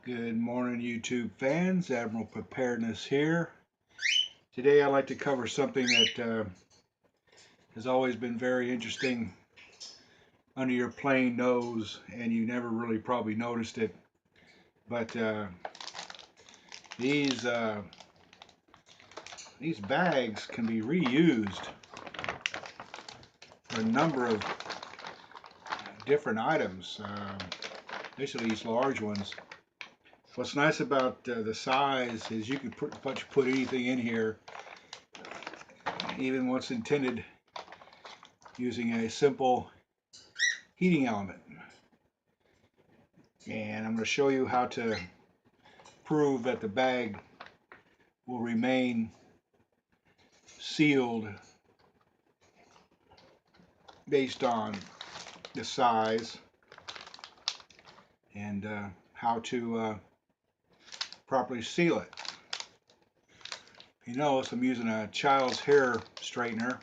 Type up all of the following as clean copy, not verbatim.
Good morning, YouTube fans. Admiral Preparedness here. Today I'd like to cover something that has always been very interesting under your plain nose, and you never really probably noticed it. But these bags can be reused for a number of different items, especially these large ones. What's nice about the size is you can pretty much put anything in here, even what's intended, using a simple heating element. And I'm going to show you how to prove that the bag will remain sealed based on the size, and how to properly seal it. You notice I'm using a child's hair straightener.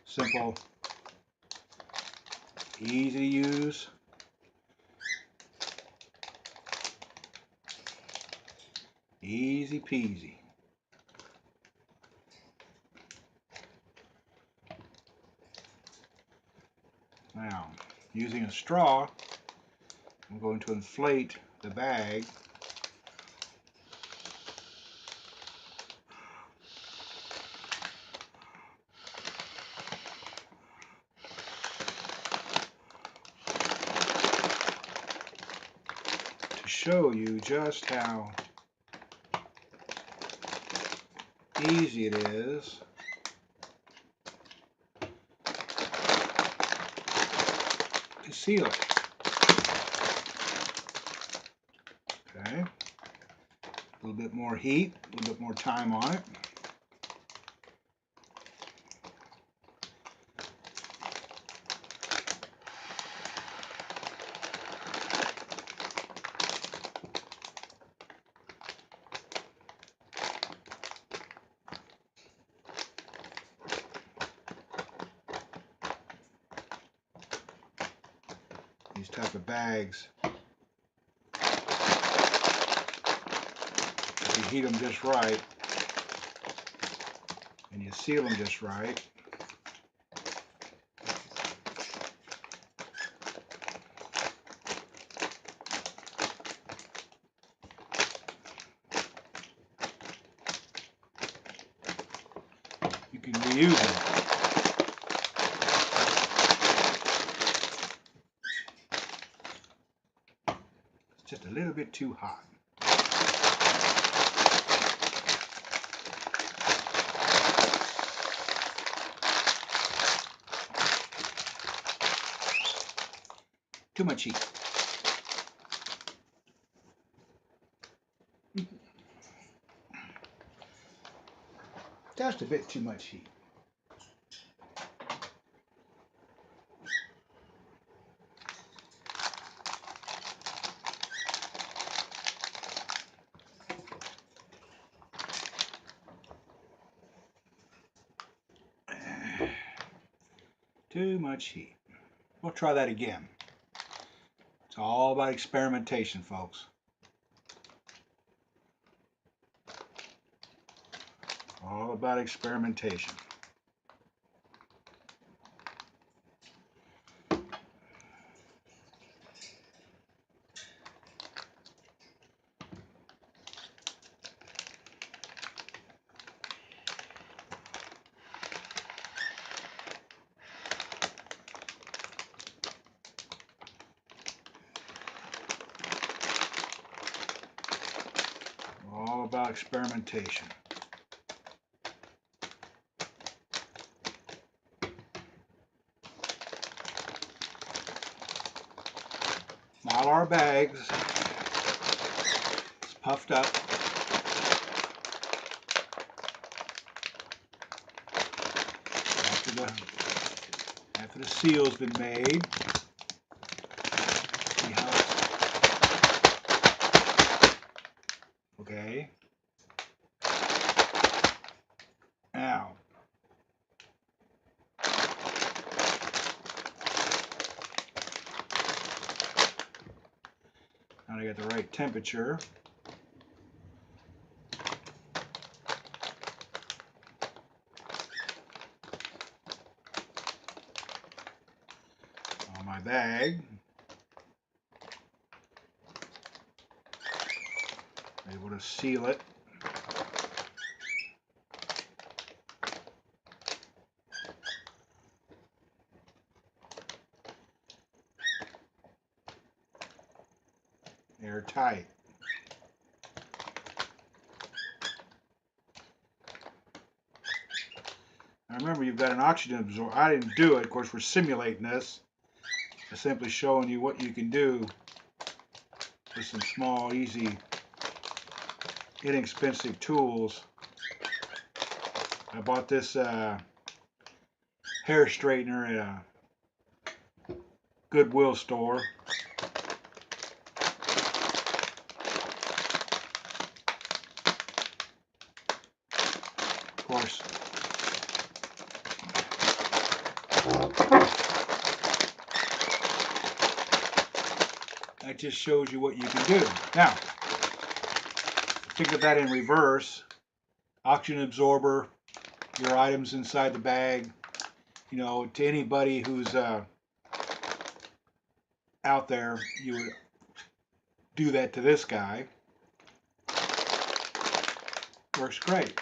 Simple, easy to use. Easy peasy. Now, using a straw, I'm going to inflate the bag. To show you just how easy it is to seal it. Okay, a little bit more heat, a little bit more time on it. These type of bags, if you heat them just right and you seal them just right, you can reuse them. It's just a little bit too hot. Too much heat. Just a bit too much heat. Too much heat. We'll try that again. It's all about experimentation, folks. All about experimentation. All about experimentation. Mylar bags, it's puffed up. After the seal's been made. See how it's, okay. Now, Now I got the right temperature. On my bag. Able to seal it. Airtight. Now remember, you've got an oxygen absorber. I didn't do it. Of course, we're simulating this. I'm simply showing you what you can do with some small, easy, inexpensive tools. I bought this hair straightener at a Goodwill store. Of course, that just shows you what you can do. Now, think of that in reverse. Oxygen absorber, your items inside the bag. You know, to anybody who's out there, you would do that to this guy. Works great.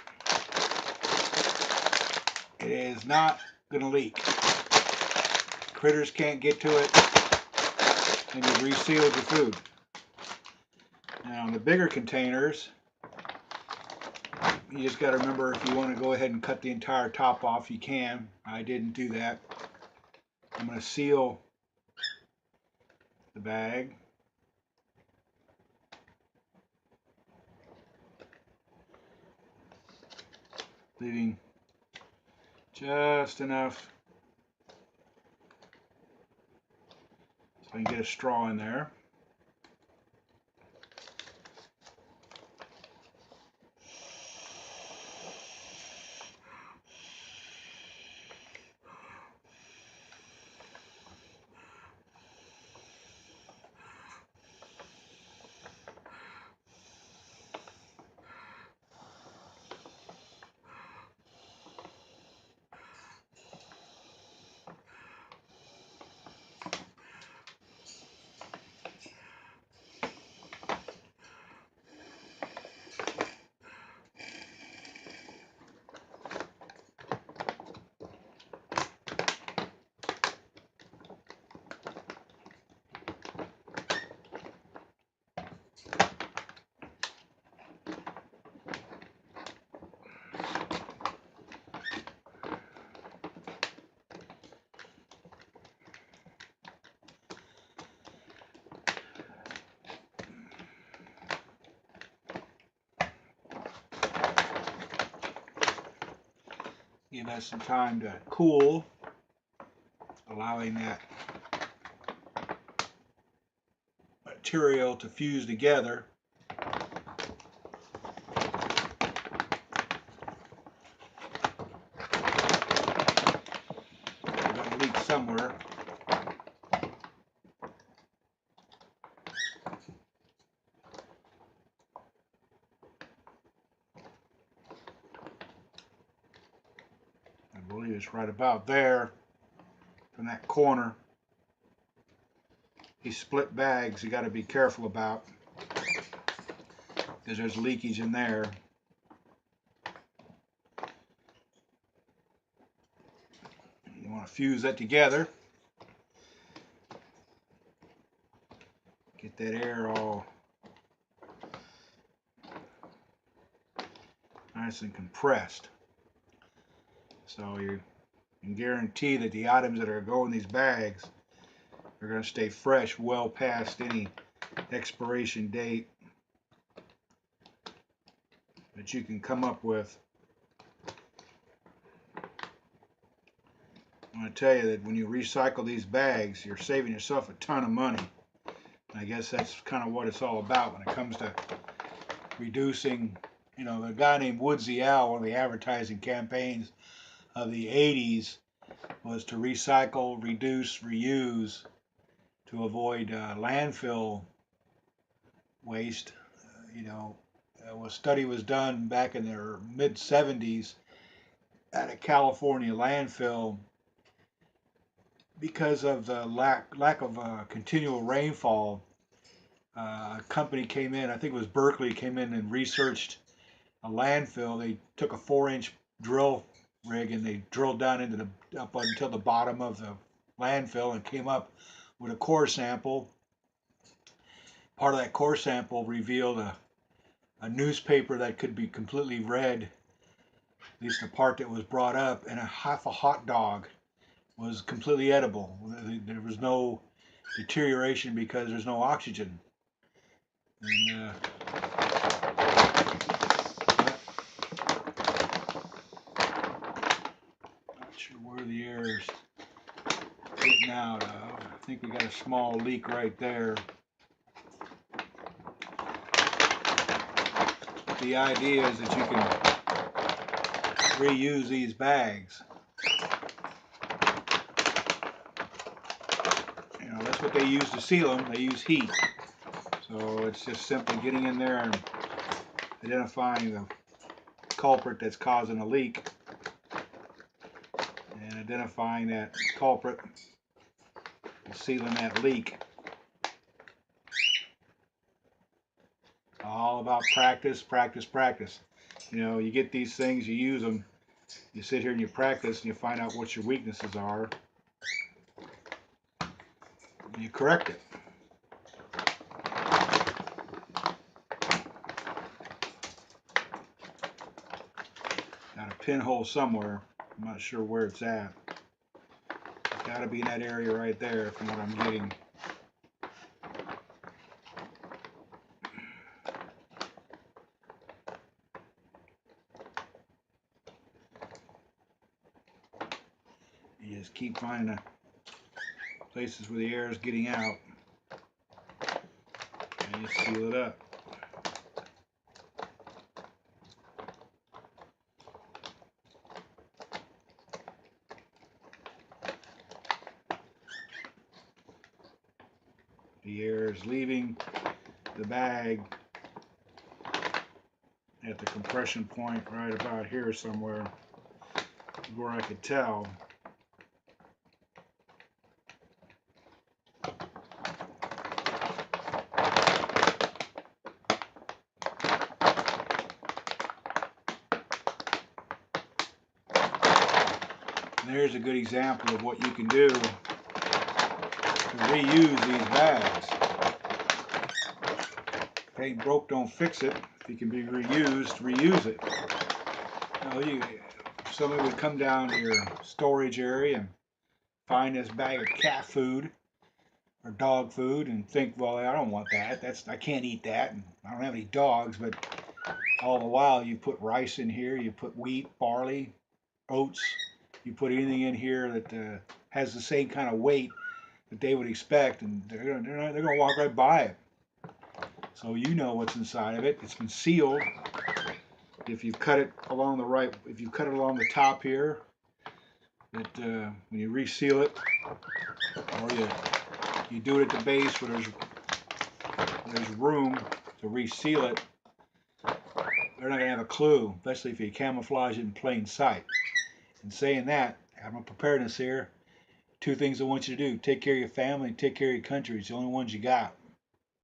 It is not going to leak. Critters can't get to it, and you've resealed your food. Now, in the bigger containers, you just got to remember, if you want to go ahead and cut the entire top off, you can. I didn't do that. I'm going to seal the bag. Leaving just enough so I can get a straw in there. Give that some time to cool, allowing that material to fuse together. It's going to leak somewhere. I believe it's right about there, from that corner. These split bags you got to be careful about, because there's leakage in there. You want to fuse that together. Get that air all nice and compressed. So you can guarantee that the items that are going in these bags are going to stay fresh well past any expiration date that you can come up with. I'm going to tell you that when you recycle these bags, you're saving yourself a ton of money. And I guess that's kind of what it's all about when it comes to reducing. You know, the guy named Woodsy Al, one of the advertising campaigns of the 80s, was to recycle, reduce, reuse, to avoid landfill waste. A study was done back in the mid 70s at a California landfill because of the lack of continual rainfall. A company came in, I think it was Berkeley, came in and researched a landfill. They took a 4-inch drill rig and they drilled down into up until the bottom of the landfill and came up with a core sample. Part of that core sample revealed a newspaper that could be completely read, at least the part that was brought up, and half a hot dog was completely edible. There was no deterioration because there's no oxygen. And not sure where the air is getting out of. I think we got a small leak right there. But the idea is that you can reuse these bags. That's what they use to seal them. They use heat. So it's just simply getting in there and identifying the culprit that's causing a leak and identifying that culprit and sealing that leak. All about practice, practice, practice. You get these things, you use them, you sit here and you practice and you find out what your weaknesses are and you correct it. Got a pinhole somewhere. I'm not sure where it's at. It's got to be in that area right there from what I'm getting. You just keep finding the places where the air is getting out and you seal it up. The air is leaving the bag at the compression point right about here somewhere, where I could tell. And there's a good example of what you can do to reuse these bags. If it ain't broke, don't fix it. If it can be reused, reuse it. Somebody would come down to your storage area and find this bag of cat food or dog food and think, well, I don't want that. I can't eat that. And I don't have any dogs, but all the while you put rice in here, you put wheat, barley, oats, you put anything in here that has the same kind of weight that they would expect, and they're gonna walk right by it. So you know what's inside of it. It's been sealed. If you cut it along the top here, when you reseal it, or you do it at the base where there's room to reseal it, they're not gonna have a clue, especially if you camouflage it in plain sight. And saying that, Admiral Preparedness here. 2 things I want you to do: take care of your family and take care of your country. It's the only ones you got.